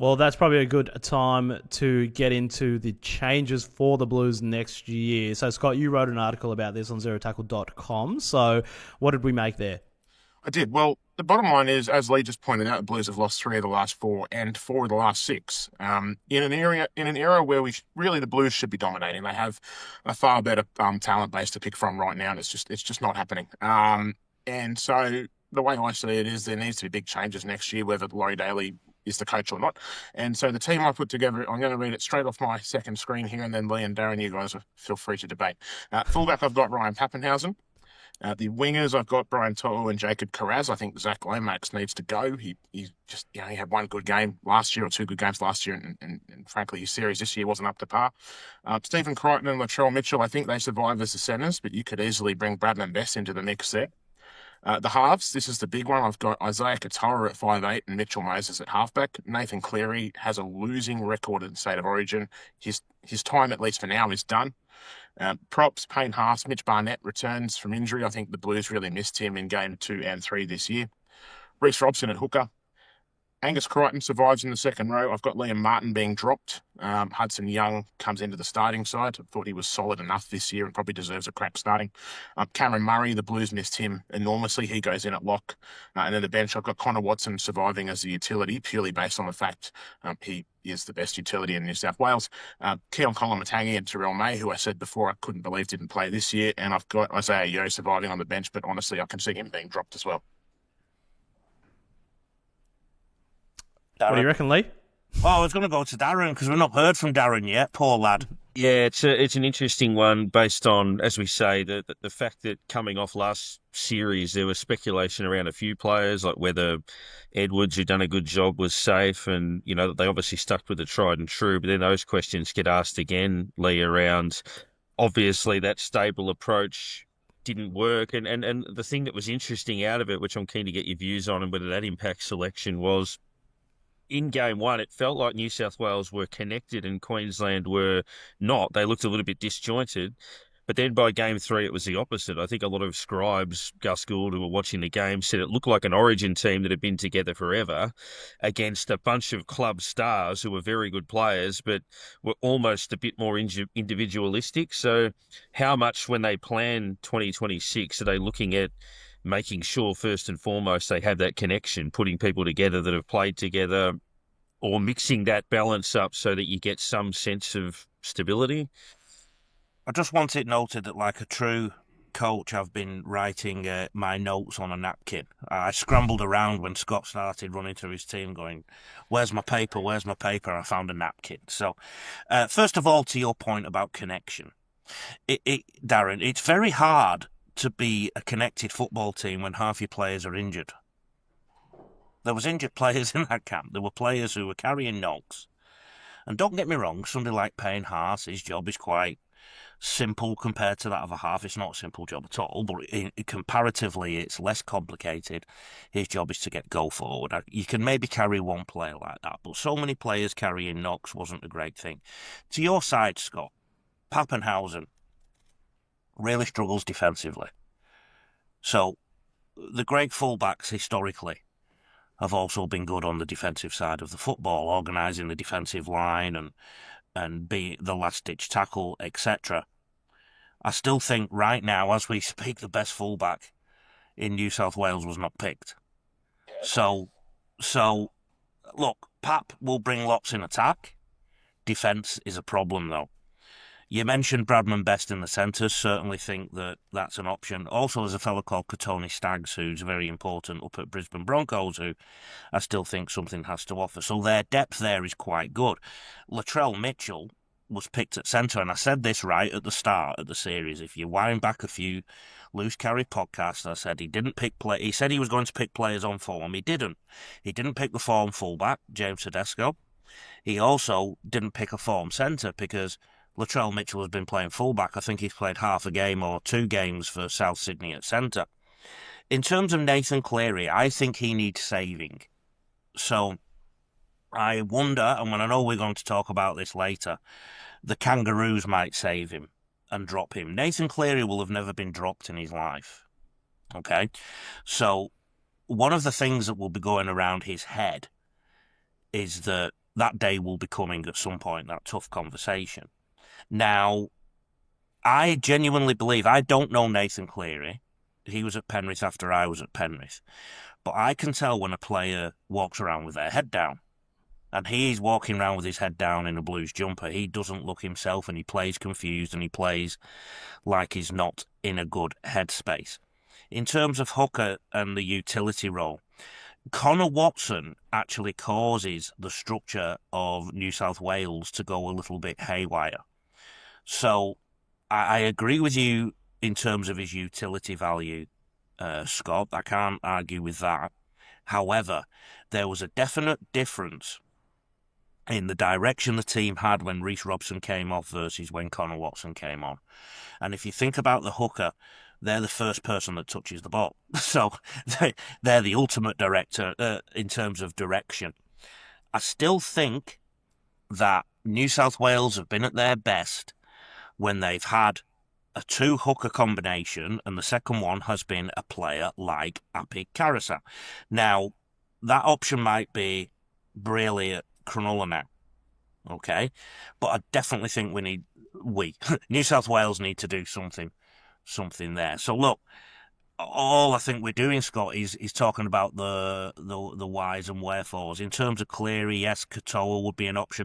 Well, that's probably a good time to get into the changes for the Blues next year. So, Scott, you wrote an article about this on zerotackle.com. So, what did we make there? I did. Well, the bottom line is, as Lee just pointed out, the Blues have lost 3 of the last 4 and 4 of the last 6. In an era where really the Blues should be dominating, they have a far better talent base to pick from right now, and it's just not happening. And so the way I see it is there needs to be big changes next year, whether Laurie Daly is the coach or not. And so the team I put together, I'm going to read it straight off my second screen here, and then Lee and Darren, you guys feel free to debate. Fullback, I've got Ryan Pappenhausen. The wingers, I've got Brian To'o and Jacob Carraz. I think Zach Lomax needs to go. He just, he had one good game last year or 2 good games last year, and frankly, his series this year wasn't up to par. Stephen Crichton and Latrell Mitchell, I think they survive as the centres, but you could easily bring Bradman Best into the mix there. The halves, this is the big one. I've got Isaiah Katoa at 5'8" and Mitchell Moses at halfback. Nathan Cleary has a losing record in State of Origin. His time, at least for now, is done. Props, Payne Haas, Mitch Barnett returns from injury. I think the Blues really missed him in game 2 and 3 this year. Reece Robson at hooker. Angus Crichton survives in the second row. I've got Liam Martin being dropped. Hudson Young comes into the starting side. I thought he was solid enough this year and probably deserves a crack starting. Cameron Murray, the Blues missed him enormously. He goes in at lock. And then the bench, I've got Connor Watson surviving as a utility, purely based on the fact he is the best utility in New South Wales. Keon Kolamatangi and Terrell May, who I said before I couldn't believe didn't play this year. And I've got Isaiah Yeo surviving on the bench, but honestly, I can see him being dropped as well. Darren. What do you reckon, Lee? Well, I was going to go to Darren because we've not heard from Darren yet. Poor lad. Yeah, it's an interesting one based on, as we say, the fact that coming off last series, there was speculation around a few players, like whether Edwards, who'd done a good job, was safe, and they obviously stuck with the tried and true. But then those questions get asked again, Lee, around obviously that stable approach didn't work, and the thing that was interesting out of it, which I'm keen to get your views on, and whether that impacts selection, was in game 1, it felt like New South Wales were connected and Queensland were not. They looked a little bit disjointed. But then by game 3, it was the opposite. I think a lot of scribes, Gus Gould, who were watching the game, said it looked like an Origin team that had been together forever against a bunch of club stars who were very good players, but were almost a bit more individualistic. So how much, when they plan 2026, are they looking at making sure, first and foremost, they have that connection, putting people together that have played together, or mixing that balance up so that you get some sense of stability? I just want it noted that, like a true coach, I've been writing my notes on a napkin. I scrambled around when Scott started running through his team going, where's my paper, where's my paper? I found a napkin. So, first of all, to your point about connection, Darren, it's very hard to be a connected football team when half your players are injured. There was injured players in that camp. There were players who were carrying knocks. And don't get me wrong, somebody like Payne Haas, his job is quite simple compared to that of a half. It's not a simple job at all, but comparatively it's less complicated. His job is to go forward. You can maybe carry one player like that, but so many players carrying knocks wasn't a great thing. To your side, Scott, Pappenhausen really struggles defensively. So the great fullbacks historically have also been good on the defensive side of the football, organising the defensive line and be the last-ditch tackle, etc. I still think right now, as we speak, the best fullback in New South Wales was not picked. So look, Pap will bring lots in attack. Defence is a problem, though. You mentioned Bradman Best in the centres. Certainly think that that's an option. Also, there's a fellow called Katoni Staggs, who's very important up at Brisbane Broncos, who I still think something has to offer. So their depth there is quite good. Latrell Mitchell was picked at centre, and I said this right at the start of the series. If you wind back a few Loose Carry podcasts, I said he didn't pick play. He said he was going to pick players on form. He didn't. He didn't pick the form fullback, James Tedesco. He also didn't pick a form centre because Latrell Mitchell has been playing fullback. I think he's played half a game or 2 games for South Sydney at centre. In terms of Nathan Cleary, I think he needs saving. So I wonder, and I know we're going to talk about this later, the Kangaroos might save him and drop him. Nathan Cleary will have never been dropped in his life. Okay? So one of the things that will be going around his head is that that day will be coming at some point, that tough conversation. Now, I genuinely believe, I don't know Nathan Cleary. He was at Penrith after I was at Penrith. But I can tell when a player walks around with their head down. And he's walking around with his head down in a Blues jumper. He doesn't look himself, and he plays confused, and he plays like he's not in a good headspace. In terms of hooker and the utility role, Connor Watson actually causes the structure of New South Wales to go a little bit haywire. So I agree with you in terms of his utility value, Scott. I can't argue with that. However, there was a definite difference in the direction the team had when Reece Robson came off versus when Connor Watson came on. And if you think about the hooker, they're the first person that touches the ball. So they're the ultimate director in terms of direction. I still think that New South Wales have been at their best when they've had a two-hooker combination, and the second one has been a player like Api Karasa. Now, that option might be Braley at Cronulla now, okay? But I definitely think New South Wales need to do something there. So look, all I think we're doing, Scott, is talking about the whys and wherefores. In terms of Cleary, yes, Katoa would be an option.